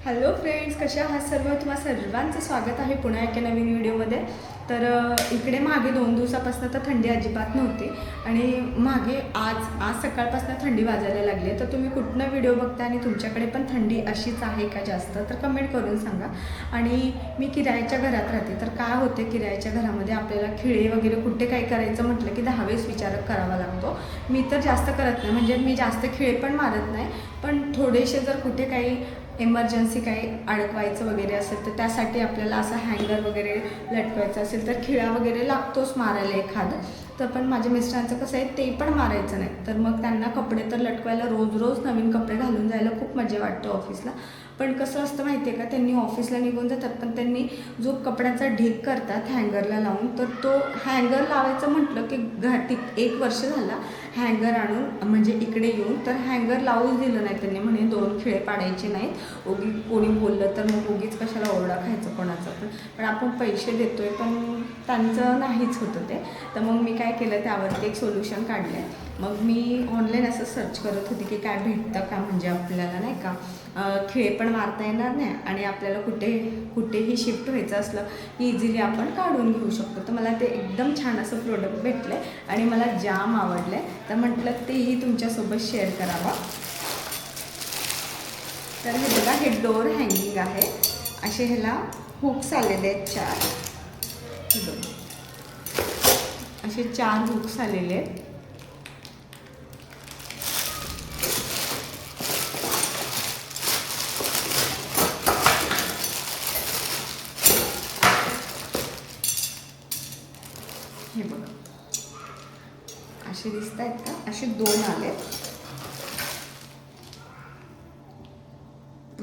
Hello friends, कशा आहात सर्व? तुम्हा सर्वांचं स्वागत आहे पुन्हा एका नवीन व्हिडिओमध्ये. तर इकडे मागे 2 दिवसापासून तर थंडी अजिबात नव्हती आणि मागे आज सकाळपासून थंडी वाजायला लागली आहे. तर तुम्ही कुठनं व्हिडिओ बघता आणि तुमच्याकडे पण थंडी अशीच आहे का जास्त, तर कमेंट करून सांगा. आणि मी किरायाच्या घरात राहते, तर काय होते किरायाच्या घरामध्ये आपल्याला खिळे वगैरे कुठे काय करायचं म्हटलं की 10 वेळेस विचार करावा लागतो. मी तर जास्त करत नाही, म्हणजे मी जास्त खिळे पण मारत नाही, पण थोडेसे जर कुठे काही इमर्जन्सी काही अडकवायचं वगैरे असेल तर त्यासाठी आपल्याला असं हँगर वगैरे लटकवायचं असेल तर खिळा वगैरे लागतोच मारायला एखादं. तर पण माझ्या मिस्टरांचं कसं आहे, ते पण मारायचं नाही. तर मग त्यांना कपडे तर लटकवायला रोज रोज नवीन कपडे घालून जायला खूप मजा वाटते ऑफिसला. पण कसं असतं माहिती आहे का, त्यांनी ऑफिसला निघून जातात, पण त्यांनी जो कपड्याचा ढीग करतात हँगरला लावून, तर तो हँगर लावायचं म्हटलं की घाटी 1 वर्ष झाला हँगर आणून म्हणजे इकडे येऊन, तर हँगर लावूच दिलं नाही त्यांनी. म्हणे 2 खिळे पाडायचे नाहीत, कोणी बोललं तर मग उगीच कशाला ओरडा खायचं कोणाचा. पण आपण पैसे देतोय, पण त्यांचं नाहीच होतं ते. तर मग मी काय केलं, त्यावरती एक सोल्युशन काढलं आहे. मग मी ऑनलाईन असं सर्च करत होती की काय भेटतं का, म्हणजे आपल्याला नाही का खिळे पण मारता येणार नाही आणि आपल्याला कुठेही शिफ्ट व्हायचं असलं की इझिली आपण काढून घेऊ शकतो. तर मला ते एकदम छान असं प्रोडक्ट भेटलं आहे आणि मला जाम आवडलं आहे, तर म्हटलं तेही तुमच्यासोबत शेअर करावं. तर हे बघा, हे डोअर हँगिंग आहे. असे ह्याला हुक्स आलेले आहेत 4. हे बघा, असे 4 हुक्स आलेले आहेत. हे बघा, असे दिसत आहेत का, असे 2 आले,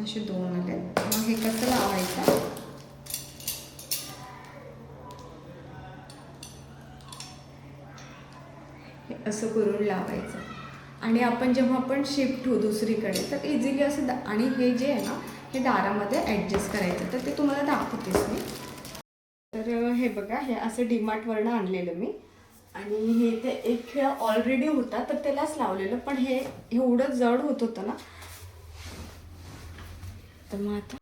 असे 2 आले. मग हे कसं लावायचं, हे असं करून लावायचं. आणि आपण जेव्हा आपण शिफ्ट होऊ दुसरीकडे तर इझिली असं आणि हे जे आहे ना, हे दारामध्ये ॲडजस्ट करायचं. तर ते तुम्हाला दाखवतेच मी. तर हे बघा, हे असं डीमार्टवरनं आणलेलं मी. आणि हे ते एक खेळ ऑलरेडी होता, तर त्यालाच लावलेलं, पण हे एवढं जड होत होतं ना, तर मग आता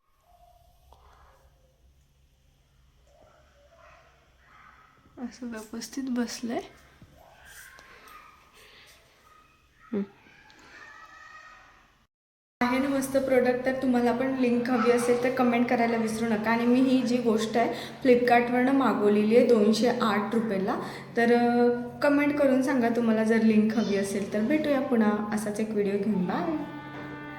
असं व्यवस्थित बसलंय. आहे ना मस्त प्रोडक्ट. तर तुम्हाला पण लिंक हवी असेल तर कमेंट करायला विसरू नका. आणि मी ही जी गोष्ट आहे फ्लिपकार्टवरनं मागवलेली आहे 208 रुपयाला. तर कमेंट करून सांगा तुम्हाला जर लिंक हवी असेल तर. भेटूया पुन्हा असाच एक व्हिडिओ घेऊन. बाय.